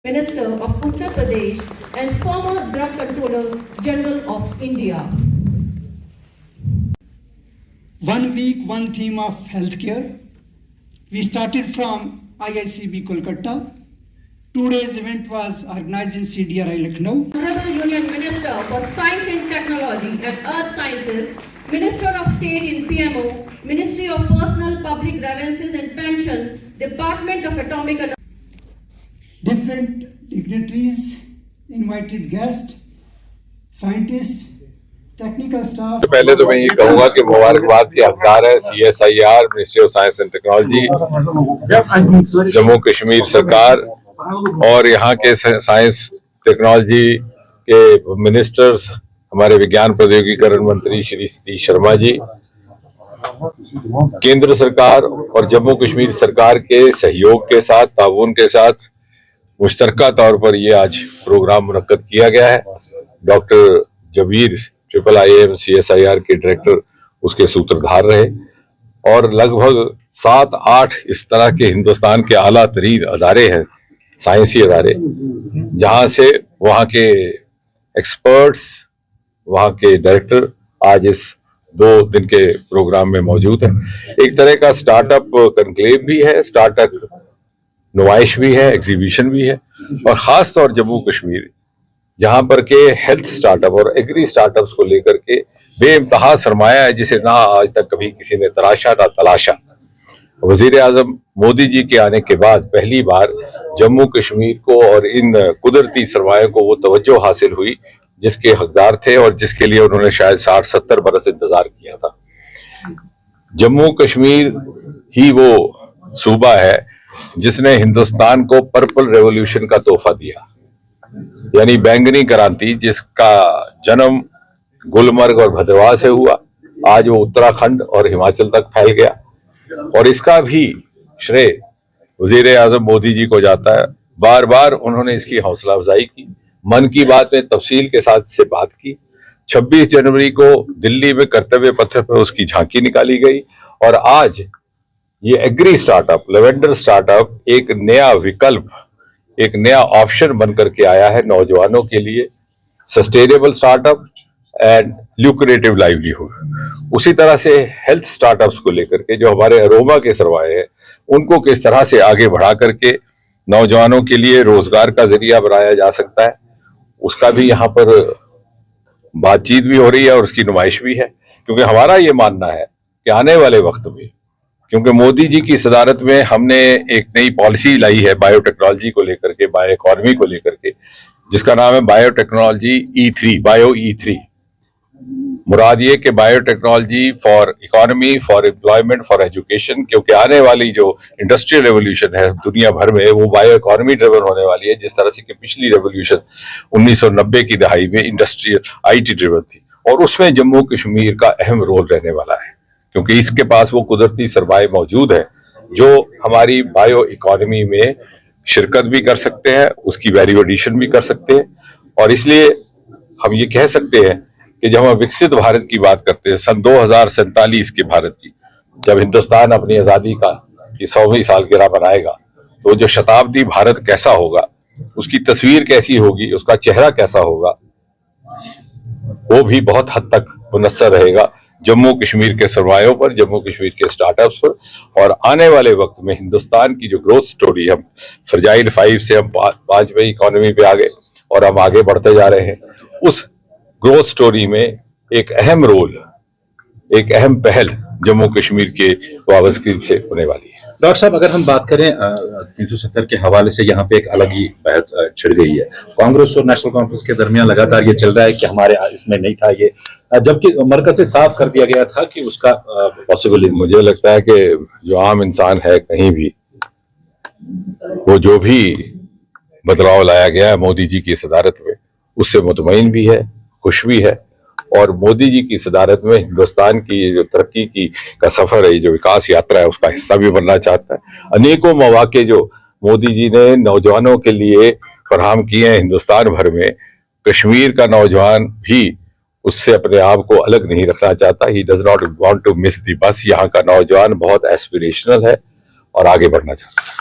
Minister of Uttar Pradesh and former Drug Controller General of India. 1 week, one theme of healthcare. We started from IICB Kolkata. 2 days event was organized in CDRI Lucknow. Honorable Union Minister for Science and Technology and Earth Sciences, Minister of State in PMO, Ministry of Personal Public Grievances and Pension, Department of Atomic Energy. Different dignitaries, invited guests, scientists, technical staff. पहले तो मैं ये कहूंगा कि मुबारकबाद के हकदार है CSIR, ministry of science and technology, Jammu Kashmir सरकार और यहाँ के साइंस टेक्नोलॉजी के मिनिस्टर्स, हमारे विज्ञान प्रौद्योगिकीकरण मंत्री श्री सतीश शर्मा जी, केंद्र सरकार और जम्मू कश्मीर सरकार के सहयोग के साथ, ताउन के साथ मुश्तरका तौर पर ये आज प्रोग्राम मुनक्कद किया गया है। डॉक्टर जबीर IIIM CSIR के डायरेक्टर उसके सूत्रधार रहे और लगभग 7-8 इस तरह के हिंदुस्तान के आला तरीन अदारे हैं, साइंसी अदारे, जहां से वहां के एक्सपर्ट्स, वहां के डायरेक्टर आज इस 2 दिन के प्रोग्राम में मौजूद हैं। एक तरह का स्टार्टअप कॉन्क्लेव भी है, स्टार्टअप नुमाइश भी है, एग्जीबिशन भी है, और खास तौर जम्मू कश्मीर जहां पर के हेल्थ स्टार्टअप और एग्री स्टार्टअप्स को लेकर के बेइंतहा सरमाया है, जिसे ना आज तक कभी किसी ने तराशा ना तलाशा। वजीर आजम मोदी जी के आने के बाद पहली बार जम्मू कश्मीर को और इन कुदरती सरमायों को वो तवज्जो हासिल हुई जिसके हकदार थे और जिसके लिए उन्होंने शायद 60-70 बरस इंतजार किया था। जम्मू कश्मीर ही वो सूबा है जिसने हिंदुस्तान को पर्पल रेवोल्यूशन का तोहफा दिया, यानी बैंगनी क्रांति, जिसका जन्म गुलमर्ग और भद्रवाह से हुआ, आज वो उत्तराखंड और हिमाचल तक फैल गया। और इसका भी श्रेय वजीर आजम मोदी जी को जाता है। बार बार उन्होंने इसकी हौसला अफजाई की, मन की बात में तफसील के साथ से बात की। 26 जनवरी को दिल्ली में कर्तव्य पथ पर उसकी झांकी निकाली गई और आज ये एग्री स्टार्टअप, लेवेंडर स्टार्टअप एक नया विकल्प, एक नया ऑप्शन बन करके आया है नौजवानों के लिए, sustainable startup and lucrative livelihood. उसी तरह से हेल्थ स्टार्टअप्स को लेकर के जो हमारे अरोमा के सरमाए हैं, उनको किस तरह से आगे बढ़ा करके नौजवानों के लिए रोजगार का जरिया बनाया जा सकता है, उसका भी यहाँ पर बातचीत भी हो रही है और उसकी नुमाइश भी है। क्योंकि हमारा ये मानना है कि आने वाले वक्त में, क्योंकि मोदी जी की सदारत में हमने एक नई पॉलिसी लाई है बायोटेक्नोलॉजी को लेकर के, बायो इकोनॉमी को लेकर के, जिसका नाम है बायोटेक्नोलॉजी E3, बायो E3। मुराद ये कि biotechnology for economy, for employment, for education, क्योंकि आने वाली जो इंडस्ट्रियल रेवोल्यूशन है दुनिया भर में वो बायो इकोनॉमी ड्रिवन होने वाली है, जिस तरह से कि पिछली रेवोल्यूशन 1990 की दहाई में इंडस्ट्रियल IT ड्रिवन थी। और उसमें जम्मू कश्मीर का अहम रोल रहने वाला है, क्योंकि इसके पास वो कुदरती सरमाए मौजूद है जो हमारी बायो इकोनॉमी में शिरकत भी कर सकते हैं, उसकी वैल्यू एडिशन भी कर सकते हैं। और इसलिए हम ये कह सकते हैं कि जब हम विकसित भारत की बात करते हैं, सन 2047 के भारत की, जब हिंदुस्तान अपनी आज़ादी का 100वीं सालगिरह मनाएगा, तो जो शताब्दी भारत कैसा होगा, उसकी तस्वीर कैसी होगी, उसका चेहरा कैसा होगा, वो भी बहुत हद तक मुनस्सर रहेगा जम्मू कश्मीर के सरमायों पर, जम्मू कश्मीर के स्टार्टअप्स पर। और आने वाले वक्त में हिंदुस्तान की जो ग्रोथ स्टोरी, हम फ्रजाइल 5 से हम 5वीं इकोनॉमी पे आ गए और हम आगे बढ़ते जा रहे हैं, उस ग्रोथ स्टोरी में एक अहम रोल, एक अहम पहल जम्मू कश्मीर के वाबस्तगी से होने वाली है। डॉक्टर साहब, अगर हम बात करें 370 के हवाले से, यहाँ पे एक अलग ही बहस छिड़ गई है। कांग्रेस और नेशनल कॉन्फ्रेंस के दरमियान लगातार ये चल रहा है कि हमारे इसमें नहीं था ये, जबकि मरकज से साफ कर दिया गया था कि उसका पॉसिबल। मुझे लगता है कि जो आम इंसान है कहीं भी, वो जो भी बदलाव लाया गया है मोदी जी की सदारत में, उससे मुतमईन भी है, खुश भी है। और मोदी जी की सदारत में हिंदुस्तान की जो तरक्की की का सफर है, जो विकास यात्रा है, उसका हिस्सा भी बनना चाहता है। अनेकों मौके जो मोदी जी ने नौजवानों के लिए फराहम किए हैं हिंदुस्तान भर में, कश्मीर का नौजवान भी उससे अपने आप को अलग नहीं रखना चाहता। He does not want to miss the bus. यहाँ का नौजवान बहुत एस्पिरेशनल है और आगे बढ़ना चाहता है।